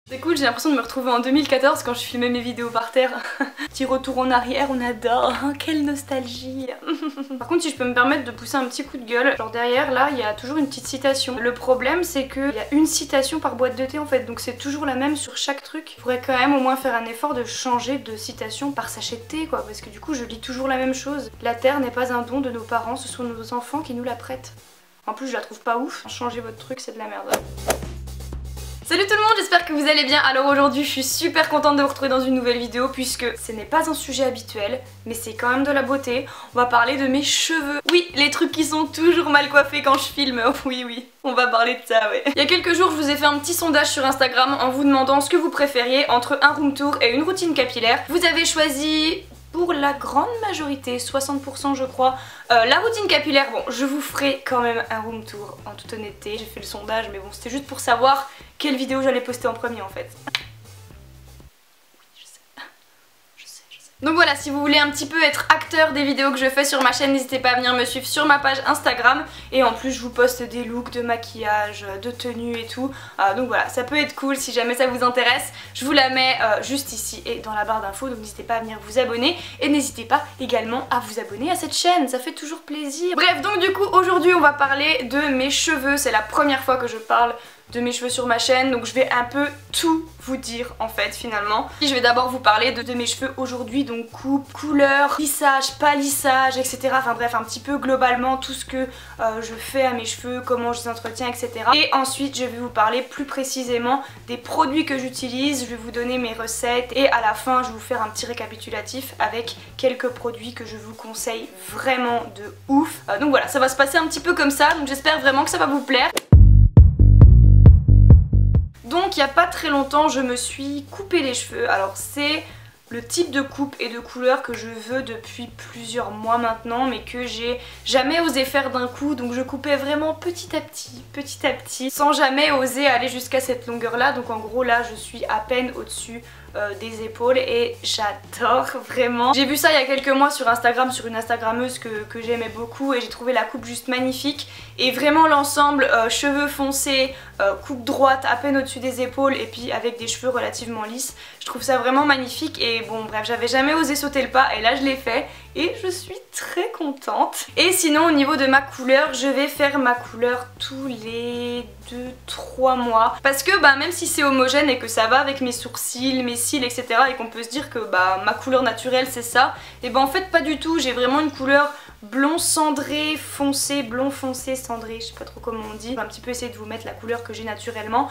C'est cool, j'ai l'impression de me retrouver en 2014 quand je filmais mes vidéos par terre. Petit retour en arrière, on adore. Quelle nostalgie. Par contre, si je peux me permettre de pousser un petit coup de gueule, genre derrière là, il y a toujours une petite citation. Le problème, c'est qu'il y a une citation par boîte de thé en fait, donc c'est toujours la même sur chaque truc. Il faudrait quand même au moins faire un effort de changer de citation par sachet de thé quoi, parce que du coup je lis toujours la même chose. La terre n'est pas un don de nos parents, ce sont nos enfants qui nous la prêtent. En plus, je la trouve pas ouf. Changez votre truc, c'est de la merde. Salut tout le monde, j'espère que vous allez bien. Alors aujourd'hui je suis super contente de vous retrouver dans une nouvelle vidéo puisque ce n'est pas un sujet habituel mais c'est quand même de la beauté. On va parler de mes cheveux. Oui, les trucs qui sont toujours mal coiffés quand je filme. Oui, on va parler de ça, ouais. Il y a quelques jours je vous ai fait un petit sondage sur Instagram en vous demandant ce que vous préfériez entre un room tour et une routine capillaire. Vous avez choisi... pour la grande majorité, 60% je crois, la routine capillaire. Bon, je vous ferai quand même un room tour en toute honnêteté. J'ai fait le sondage mais bon, c'était juste pour savoir quelle vidéo j'allais poster en premier en fait. Donc voilà, si vous voulez un petit peu être acteur des vidéos que je fais sur ma chaîne, n'hésitez pas à venir me suivre sur ma page Instagram. Et en plus je vous poste des looks de maquillage, de tenue et tout. Donc voilà, ça peut être cool si jamais ça vous intéresse. Je vous la mets juste ici et dans la barre d'infos, donc n'hésitez pas à venir vous abonner. Et n'hésitez pas également à vous abonner à cette chaîne, ça fait toujours plaisir. Bref, donc du coup aujourd'hui on va parler de mes cheveux. C'est la première fois que je parle de mes cheveux sur ma chaîne, donc je vais un peu tout vous dire en fait finalement. Je vais d'abord vous parler de mes cheveux aujourd'hui, donc coupe, couleur, lissage, pas lissage, etc. Enfin bref, un petit peu globalement tout ce que je fais à mes cheveux, comment je les entretiens, etc. Et ensuite je vais vous parler plus précisément des produits que j'utilise, je vais vous donner mes recettes et à la fin je vais vous faire un petit récapitulatif avec quelques produits que je vous conseille vraiment de ouf. Donc voilà, ça va se passer un petit peu comme ça, donc j'espère vraiment que ça va vous plaire. Donc il n'y a pas très longtemps je me suis coupé les cheveux. Alors c'est le type de coupe et de couleur que je veux depuis plusieurs mois maintenant mais que j'ai jamais osé faire d'un coup, donc je coupais vraiment petit à petit sans jamais oser aller jusqu'à cette longueur là. Donc en gros là je suis à peine au-dessus des épaules et j'adore vraiment. J'ai vu ça il y a quelques mois sur Instagram, sur une instagrammeuse que j'aimais beaucoup et j'ai trouvé la coupe juste magnifique et vraiment l'ensemble cheveux foncés, coupe droite à peine au-dessus des épaules et puis avec des cheveux relativement lisses, je trouve ça vraiment magnifique. Et bon bref, j'avais jamais osé sauter le pas et là je l'ai fait et je suis très contente. Et sinon au niveau de ma couleur, je vais faire ma couleur tous les 2-3 mois parce que bah même si c'est homogène et que ça va avec mes sourcils, mes cils, etc. et qu'on peut se dire que bah ma couleur naturelle c'est ça, et bah en fait pas du tout. J'ai vraiment une couleur blond cendré foncé, blond foncé cendré, je sais pas trop comment on dit. Je vais un petit peu essayer de vous mettre la couleur que j'ai naturellement,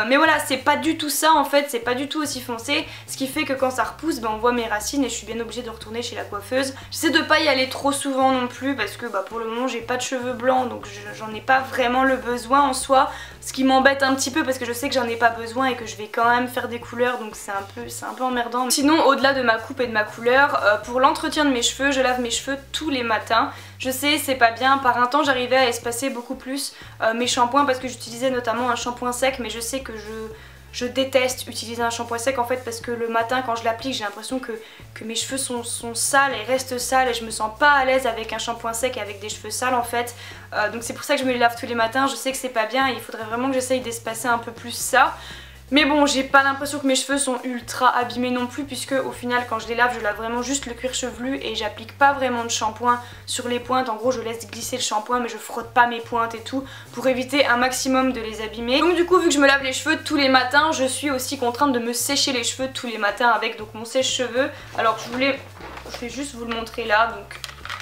mais voilà, c'est pas du tout ça en fait, c'est pas du tout aussi foncé, ce qui fait que quand ça repousse, bah, on voit mes racines et je suis bien obligée de retourner chez la coiffeuse. J'essaie de pas y aller trop souvent non plus parce que bah, pour le moment j'ai pas de cheveux blancs, donc j'en ai pas vraiment le besoin en soi, ce qui m'embête un petit peu parce que je sais que j'en ai pas besoin et que je vais quand même faire des couleurs, donc c'est un peu emmerdant. Sinon au-delà de ma coupe et de ma couleur, pour l'entretien de mes cheveux, je lave mes cheveux tous les matins. Je sais c'est pas bien, par un temps j'arrivais à espacer beaucoup plus mes shampoings parce que j'utilisais notamment un shampoing sec, mais je sais que je déteste utiliser un shampoing sec en fait parce que le matin quand je l'applique j'ai l'impression que mes cheveux sont sales et restent sales et je me sens pas à l'aise avec un shampoing sec et avec des cheveux sales en fait. Donc c'est pour ça que je me les lave tous les matins. Je sais que c'est pas bien et il faudrait vraiment que j'essaye d'espacer un peu plus ça. Mais bon, j'ai pas l'impression que mes cheveux sont ultra abîmés non plus puisque au final quand je les lave, je lave vraiment juste le cuir chevelu et j'applique pas vraiment de shampoing sur les pointes. En gros je laisse glisser le shampoing mais je frotte pas mes pointes et tout pour éviter un maximum de les abîmer. Donc du coup vu que je me lave les cheveux tous les matins, je suis aussi contrainte de me sécher les cheveux tous les matins avec donc mon sèche-cheveux. Alors je vais juste vous le montrer là. Donc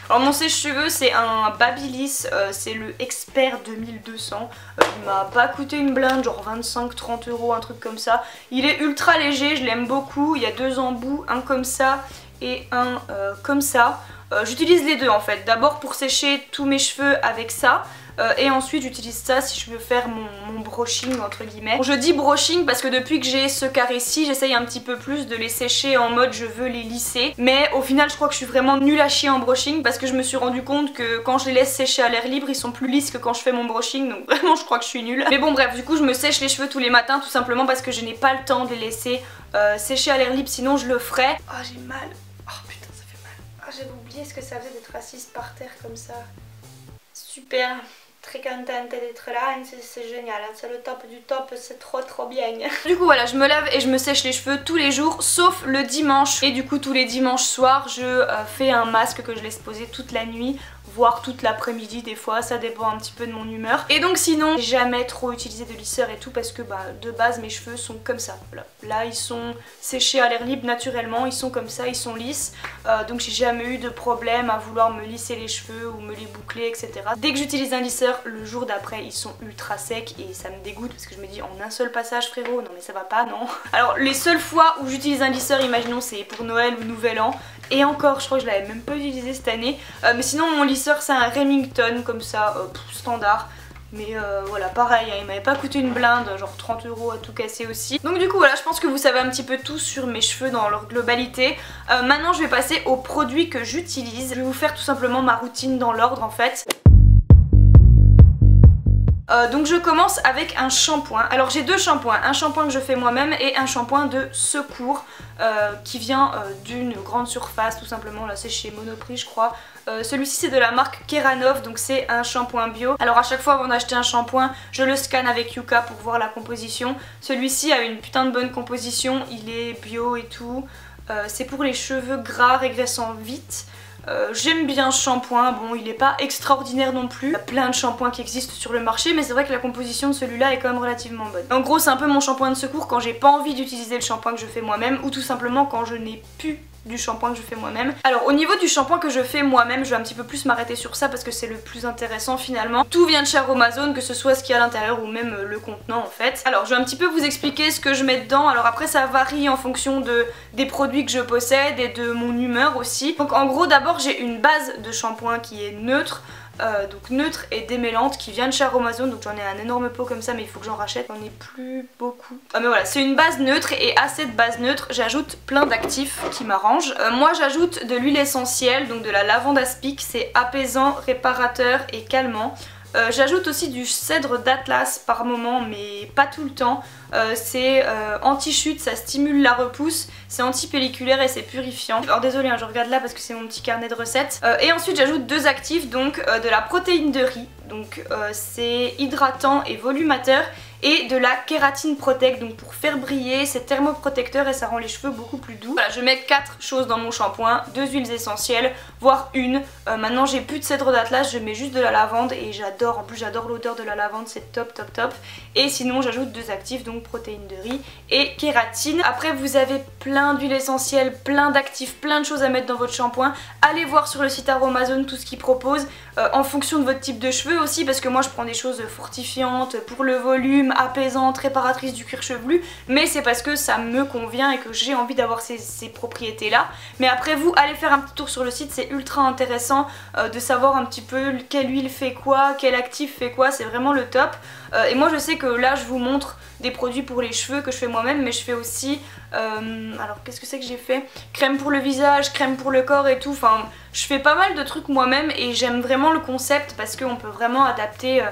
alors mon sèche-cheveux c'est un Babyliss, c'est le Expert 2200, il m'a pas coûté une blinde, genre 25-30 €, un truc comme ça. Il est ultra léger, je l'aime beaucoup, il y a deux embouts, un comme ça et un comme ça. J'utilise les deux en fait, d'abord pour sécher tous mes cheveux avec ça. Et ensuite j'utilise ça si je veux faire mon brushing entre guillemets. Bon, je dis brushing parce que depuis que j'ai ce carré-ci j'essaye un petit peu plus de les sécher en mode je veux les lisser. Mais au final je crois que je suis vraiment nulle à chier en brushing parce que je me suis rendu compte que quand je les laisse sécher à l'air libre ils sont plus lisses que quand je fais mon brushing. Donc vraiment je crois que je suis nulle. Mais bon bref, du coup je me sèche les cheveux tous les matins tout simplement parce que je n'ai pas le temps de les laisser sécher à l'air libre, sinon je le ferais. Oh j'ai mal, oh putain ça fait mal. Oh j'avais oublié ce que ça faisait d'être assise par terre comme ça. Super. très contente d'être là, c'est génial, c'est le top du top, c'est trop bien. Du coup voilà, je me lave et je me sèche les cheveux tous les jours sauf le dimanche, et du coup tous les dimanches soirs je fais un masque que je laisse poser toute la nuit, voire toute l'après-midi des fois, ça dépend un petit peu de mon humeur. Et donc sinon j'ai jamais trop utilisé de lisseur et tout parce que de base mes cheveux sont comme ça, voilà. Là ils sont séchés à l'air libre naturellement, ils sont comme ça, ils sont lisses, donc j'ai jamais eu de problème à vouloir me lisser les cheveux ou me les boucler, etc. Dès que j'utilise un lisseur, le jour d'après ils sont ultra secs et ça me dégoûte parce que je me dis en un seul passage frérot, non mais ça va pas, non. Alors les seules fois où j'utilise un lisseur, imaginons c'est pour Noël ou Nouvel An, et encore je crois que je l'avais même pas utilisé cette année, mais sinon mon lisseur c'est un Remington comme ça, standard. Mais voilà, pareil, hein, il m'avait pas coûté une blinde, genre 30 € à tout casser aussi. Donc du coup voilà, je pense que vous savez un petit peu tout sur mes cheveux dans leur globalité. Maintenant je vais passer aux produits que j'utilise. Je vais vous faire tout simplement ma routine dans l'ordre en fait. Donc je commence avec un shampoing. Alors j'ai deux shampoings, un shampoing que je fais moi-même et un shampoing de secours qui vient d'une grande surface tout simplement, là c'est chez Monoprix je crois. Celui-ci c'est de la marque Keranov, donc c'est un shampoing bio. Alors à chaque fois avant d'acheter un shampoing, je le scanne avec Yuka pour voir la composition. Celui-ci a une putain de bonne composition, il est bio et tout. C'est pour les cheveux gras régressant vite. J'aime bien ce shampoing, bon il est pas extraordinaire non plus, il y a plein de shampoings qui existent sur le marché mais c'est vrai que la composition de celui-là est quand même relativement bonne. En gros c'est un peu mon shampoing de secours quand j'ai pas envie d'utiliser le shampoing que je fais moi-même ou tout simplement quand je n'ai plus du shampoing que je fais moi-même. Alors au niveau du shampoing que je fais moi-même, je vais un petit peu plus m'arrêter sur ça parce que c'est le plus intéressant finalement. Tout vient de chez Aromazone, que ce soit ce qu'il y a à l'intérieur ou même le contenant en fait. Alors je vais un petit peu vous expliquer ce que je mets dedans. Alors après ça varie en fonction des produits que je possède et de mon humeur aussi. Donc en gros d'abord j'ai une base de shampoing qui est neutre. Donc neutre et démêlante qui vient de chez Aromazone, donc j'en ai un énorme pot comme ça mais il faut que j'en rachète, j'en ai plus beaucoup. Mais voilà, c'est une base neutre et à cette base neutre j'ajoute plein d'actifs qui m'arrangent. Moi j'ajoute de l'huile essentielle, donc de la lavande aspic, c'est apaisant, réparateur et calmant. J'ajoute aussi du cèdre d'Atlas par moment mais pas tout le temps. C'est anti-chute, ça stimule la repousse, c'est anti-pelliculaire et c'est purifiant. Alors désolé hein, je regarde là parce que c'est mon petit carnet de recettes. Et ensuite j'ajoute deux actifs, donc de la protéine de riz, donc c'est hydratant et volumateur, et de la kératine protect, donc pour faire briller, c'est thermoprotecteur et ça rend les cheveux beaucoup plus doux. Voilà, je mets 4 choses dans mon shampoing, 2 huiles essentielles, voire une. Maintenant j'ai plus de cèdre d'Atlas, je mets juste de la lavande et j'adore, en plus j'adore l'odeur de la lavande, c'est top top top. Et sinon j'ajoute deux actifs, donc protéines de riz et kératine. Après vous avez plein d'huiles essentielles, plein d'actifs, plein de choses à mettre dans votre shampoing. Allez voir sur le site Aromazone tout ce qu'ils proposent, en fonction de votre type de cheveux aussi, parce que moi je prends des choses fortifiantes pour le volume, apaisante, réparatrice du cuir chevelu, mais c'est parce que ça me convient et que j'ai envie d'avoir ces propriétés là. Mais après vous allez faire un petit tour sur le site, c'est ultra intéressant de savoir un petit peu quelle huile fait quoi, quel actif fait quoi, c'est vraiment le top. Et moi je sais que là je vous montre des produits pour les cheveux que je fais moi-même, mais je fais aussi alors qu'est-ce que c'est que j'ai fait, crème pour le visage, crème pour le corps et tout, enfin je fais pas mal de trucs moi-même et j'aime vraiment le concept parce qu'on peut vraiment adapter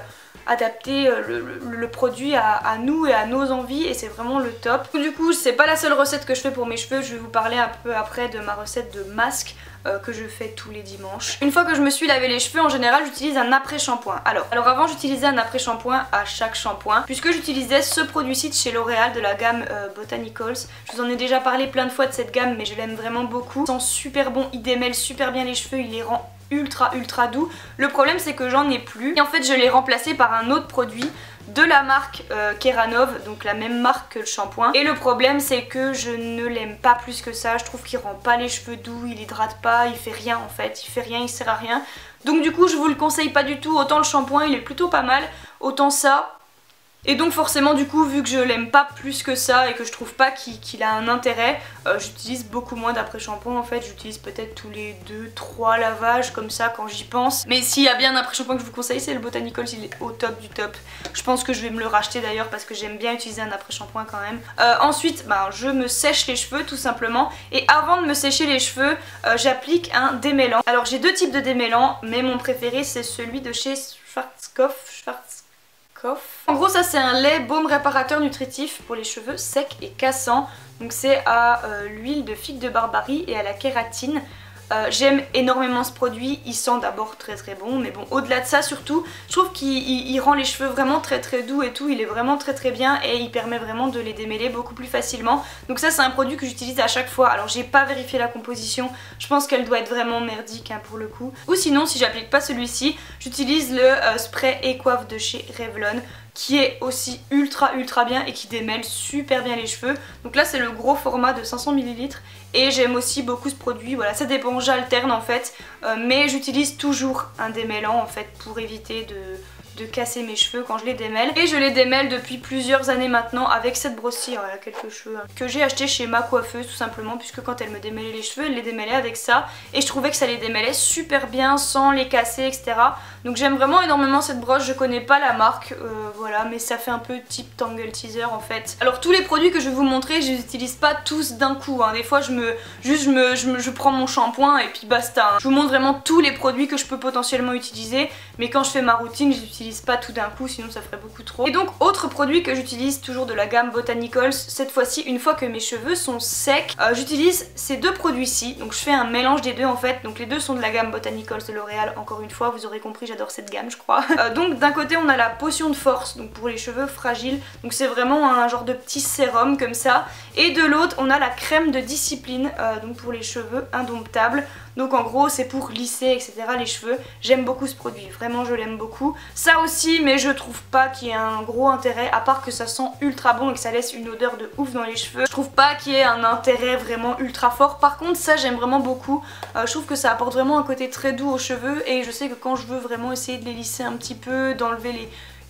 le produit à nous et à nos envies et c'est vraiment le top. Du coup c'est pas la seule recette que je fais pour mes cheveux, je vais vous parler un peu après de ma recette de masque que je fais tous les dimanches. Une fois que je me suis lavé les cheveux, en général j'utilise un après-shampoing. Alors avant j'utilisais un après-shampoing à chaque shampoing puisque j'utilisais ce produit-ci de chez L'Oréal de la gamme Botanicals. Je vous en ai déjà parlé plein de fois de cette gamme mais je l'aime vraiment beaucoup. Il sent super bon, il démêle super bien les cheveux, il les rend ultra doux. Le problème c'est que j'en ai plus et en fait je l'ai remplacé par un autre produit de la marque Keranov, donc la même marque que le shampoing. Et le problème c'est que je ne l'aime pas plus que ça, je trouve qu'il rend pas les cheveux doux, il hydrate pas, il fait rien en fait, il fait rien, il sert à rien. Donc du coup je vous le conseille pas du tout, autant le shampoing il est plutôt pas mal, autant ça. Et donc forcément du coup vu que je l'aime pas plus que ça et que je trouve pas qu'il a un intérêt, j'utilise beaucoup moins d'après-shampoing en fait, j'utilise peut-être tous les 2-3 lavages comme ça quand j'y pense. Mais s'il y a bien un après-shampoing que je vous conseille c'est le Botanicals, il est au top du top. Je pense que je vais me le racheter d'ailleurs parce que j'aime bien utiliser un après-shampoing quand même. Ensuite je me sèche les cheveux tout simplement et avant de me sécher les cheveux j'applique un démêlant. Alors j'ai deux types de démêlants mais mon préféré c'est celui de chez Schwarzkopf. En gros ça c'est un lait baume réparateur nutritif pour les cheveux secs et cassants. Donc c'est à l'huile de figue de Barbarie et à la kératine. J'aime énormément ce produit, il sent d'abord très très bon, mais bon au-delà de ça surtout, je trouve qu'il rend les cheveux vraiment très très doux et tout, il est vraiment très très bien et il permet vraiment de les démêler beaucoup plus facilement. Donc ça c'est un produit que j'utilise à chaque fois, alors j'ai pas vérifié la composition, je pense qu'elle doit être vraiment merdique hein, pour le coup. Ou sinon si j'applique pas celui-ci, j'utilise le spray Ecoiffe de chez Revlon, qui est aussi ultra bien et qui démêle super bien les cheveux. Donc là c'est le gros format de 500 ml et j'aime aussi beaucoup ce produit, voilà ça dépend, j'alterne en fait, mais j'utilise toujours un démêlant en fait pour éviter de casser mes cheveux quand je les démêle. Et je les démêle depuis plusieurs années maintenant avec cette brosse-ci, elle a quelques cheveux hein, que j'ai acheté chez ma coiffeuse tout simplement, puisque quand elle me démêlait les cheveux elle les démêlait avec ça et je trouvais que ça les démêlait super bien sans les casser etc. Donc j'aime vraiment énormément cette brosse, je connais pas la marque, voilà, mais ça fait un peu type Tangle Teaser en fait. Alors tous les produits que je vais vous montrer, je les utilise pas tous d'un coup, hein. Des fois je prends mon shampoing et puis basta. Hein. Je vous montre vraiment tous les produits que je peux potentiellement utiliser, mais quand je fais ma routine, je n'utilise pas tout d'un coup, sinon ça ferait beaucoup trop. Et donc autre produit que j'utilise toujours de la gamme Botanicals, cette fois-ci une fois que mes cheveux sont secs, j'utilise ces deux produits-ci, donc je fais un mélange des deux en fait, donc les deux sont de la gamme Botanicals de L'Oréal, encore une fois, vous aurez compris, j'adore cette gamme je crois. Donc d'un côté on a la potion de force, donc pour les cheveux fragiles, donc c'est vraiment un genre de petit sérum comme ça, et de l'autre on a la crème de discipline, donc pour les cheveux indomptables. Donc en gros c'est pour lisser etc les cheveux. J'aime beaucoup ce produit, vraiment je l'aime beaucoup. Ça aussi, mais je trouve pas qu'il y ait un gros intérêt, à part que ça sent ultra bon et que ça laisse une odeur de ouf dans les cheveux. Je trouve pas qu'il y ait un intérêt vraiment ultra fort. Par contre ça j'aime vraiment beaucoup, je trouve que ça apporte vraiment un côté très doux aux cheveux et je sais que quand je veux vraiment essayer de les lisser un petit peu, d'enlever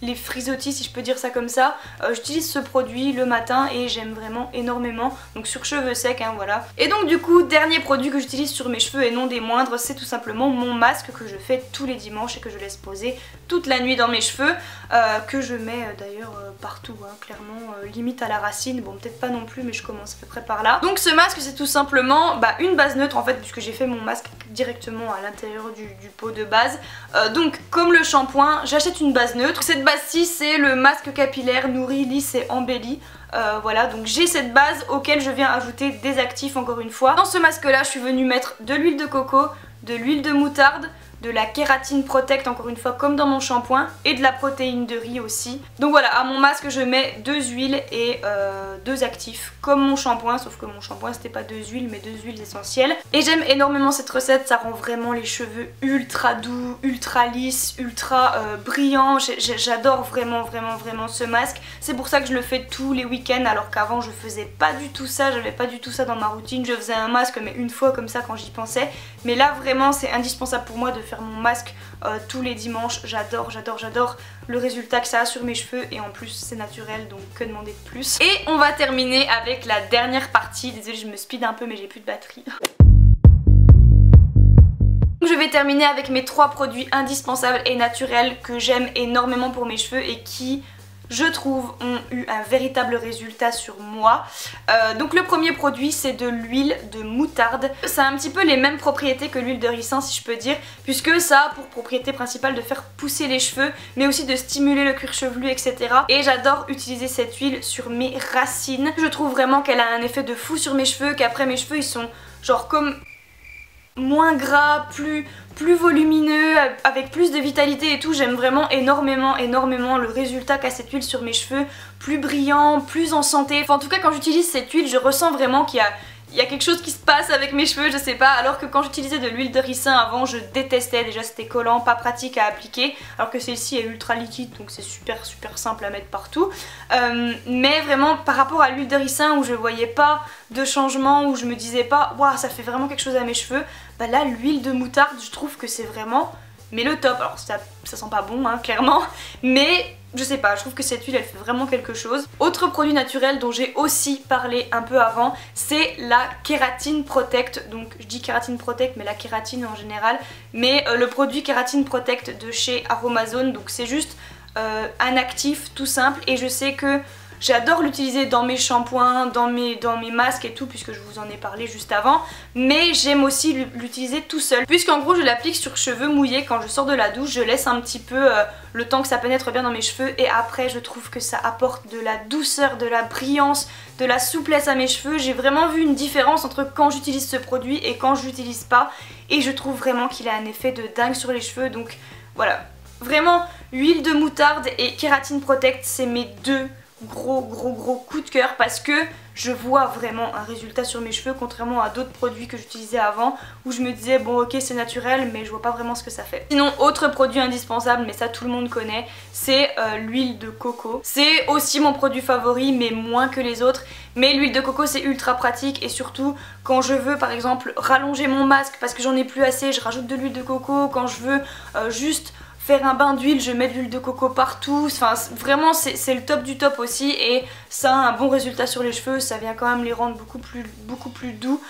les frisottis si je peux dire ça comme ça, j'utilise ce produit le matin et j'aime vraiment énormément, donc sur cheveux secs hein, voilà. Et donc du coup dernier produit que j'utilise sur mes cheveux et non des moindres, c'est tout simplement mon masque que je fais tous les dimanches et que je laisse poser toute la nuit dans mes cheveux, que je mets d'ailleurs partout hein, clairement, limite à la racine, bon peut-être pas non plus mais je commence à peu près par là. Donc ce masque c'est tout simplement une base neutre en fait, puisque j'ai fait mon masque directement à l'intérieur du pot de base, donc comme le shampoing j'achète une base neutre. Cette base-ci c'est le masque capillaire nourri, lisse et embelli. Voilà, donc j'ai cette base auquel je viens ajouter des actifs encore une fois. Dans ce masque là je suis venue mettre de l'huile de coco, de l'huile de moutarde, de la kératine protect encore une fois comme dans mon shampoing et de la protéine de riz aussi. Donc voilà, à mon masque je mets 2 huiles et 2 actifs comme mon shampoing, sauf que mon shampoing c'était pas 2 huiles mais 2 huiles essentielles. Et j'aime énormément cette recette, ça rend vraiment les cheveux ultra doux, ultra lisses, ultra brillants. J'adore vraiment ce masque. C'est pour ça que je le fais tous les week-ends alors qu'avant je faisais pas du tout ça, j'avais pas du tout ça dans ma routine. Je faisais un masque mais une fois comme ça quand j'y pensais. Mais là vraiment c'est indispensable pour moi de faire mon masque tous les dimanches. J'adore le résultat que ça a sur mes cheveux et en plus c'est naturel, donc que demander de plus. Et on va terminer avec la dernière partie. Désolée je me speed un peu mais j'ai plus de batterie. Je vais terminer avec mes 3 produits indispensables et naturels que j'aime énormément pour mes cheveux et qui, je trouve, ont eu un véritable résultat sur moi. Donc le premier produit c'est de l'huile de moutarde. Ça a un petit peu les mêmes propriétés que l'huile de ricin si je peux dire, puisque ça a pour propriété principale de faire pousser les cheveux mais aussi de stimuler le cuir chevelu etc. Et j'adore utiliser cette huile sur mes racines. Je trouve vraiment qu'elle a un effet de fou sur mes cheveux, qu'après mes cheveux ils sont genre comme moins gras, plus volumineux, avec plus de vitalité et tout. J'aime vraiment énormément le résultat qu'a cette huile sur mes cheveux, plus brillant, plus en santé. Enfin en tout cas quand j'utilise cette huile je ressens vraiment qu'il y a quelque chose qui se passe avec mes cheveux, je sais pas, alors que quand j'utilisais de l'huile de ricin avant je détestais, déjà c'était collant, pas pratique à appliquer, alors que celle-ci est ultra liquide donc c'est super simple à mettre partout. Mais vraiment par rapport à l'huile de ricin où je voyais pas de changement, où je me disais pas waouh ça fait vraiment quelque chose à mes cheveux, bah là l'huile de moutarde je trouve que c'est vraiment le top. Alors ça sent pas bon hein, clairement, mais je sais pas, je trouve que cette huile elle fait vraiment quelque chose. Autre produit naturel dont j'ai aussi parlé un peu avant, c'est la kératine protect. Donc je dis kératine protect mais la kératine en général, mais le produit kératine protect de chez Aromazone. Donc c'est juste un actif tout simple et je sais que J'adore l'utiliser dans mes shampoings, dans mes masques et tout, puisque je vous en ai parlé juste avant. Mais j'aime aussi l'utiliser tout seul, puisqu'en gros je l'applique sur cheveux mouillés quand je sors de la douche. Je laisse un petit peu le temps que ça pénètre bien dans mes cheveux et après je trouve que ça apporte de la douceur, de la brillance, de la souplesse à mes cheveux. J'ai vraiment vu une différence entre quand j'utilise ce produit et quand je l'utilise pas, et je trouve vraiment qu'il a un effet de dingue sur les cheveux. Donc voilà, vraiment huile de moutarde et Keratin Protect, c'est mes deux gros coups de cœur, parce que je vois vraiment un résultat sur mes cheveux, contrairement à d'autres produits que j'utilisais avant où je me disais bon ok c'est naturel mais je vois pas vraiment ce que ça fait. Sinon autre produit indispensable, mais ça tout le monde connaît, c'est l'huile de coco. C'est aussi mon produit favori mais moins que les autres, mais l'huile de coco c'est ultra pratique, et surtout quand je veux par exemple rallonger mon masque parce que j'en ai plus assez, je rajoute de l'huile de coco. Quand je veux juste faire un bain d'huile, je mets de l'huile de coco partout. Enfin vraiment c'est le top du top aussi, et ça a un bon résultat sur les cheveux, ça vient quand même les rendre beaucoup plus doux.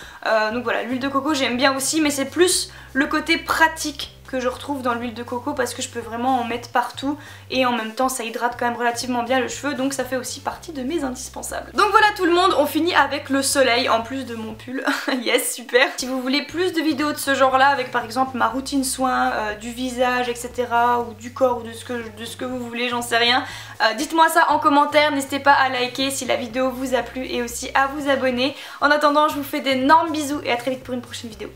Donc voilà, l'huile de coco j'aime bien aussi, mais c'est plus le côté pratique que je retrouve dans l'huile de coco, parce que je peux vraiment en mettre partout et en même temps ça hydrate quand même relativement bien le cheveu, donc ça fait aussi partie de mes indispensables. Donc voilà tout le monde, on finit avec le soleil en plus de mon pull. Yes, super. Si vous voulez plus de vidéos de ce genre là, avec par exemple ma routine soin du visage etc, ou du corps, ou de ce que vous voulez, j'en sais rien, dites-moi ça en commentaire, n'hésitez pas à liker si la vidéo vous a plu et aussi à vous abonner. En attendant je vous fais d'énormes bisous et à très vite pour une prochaine vidéo.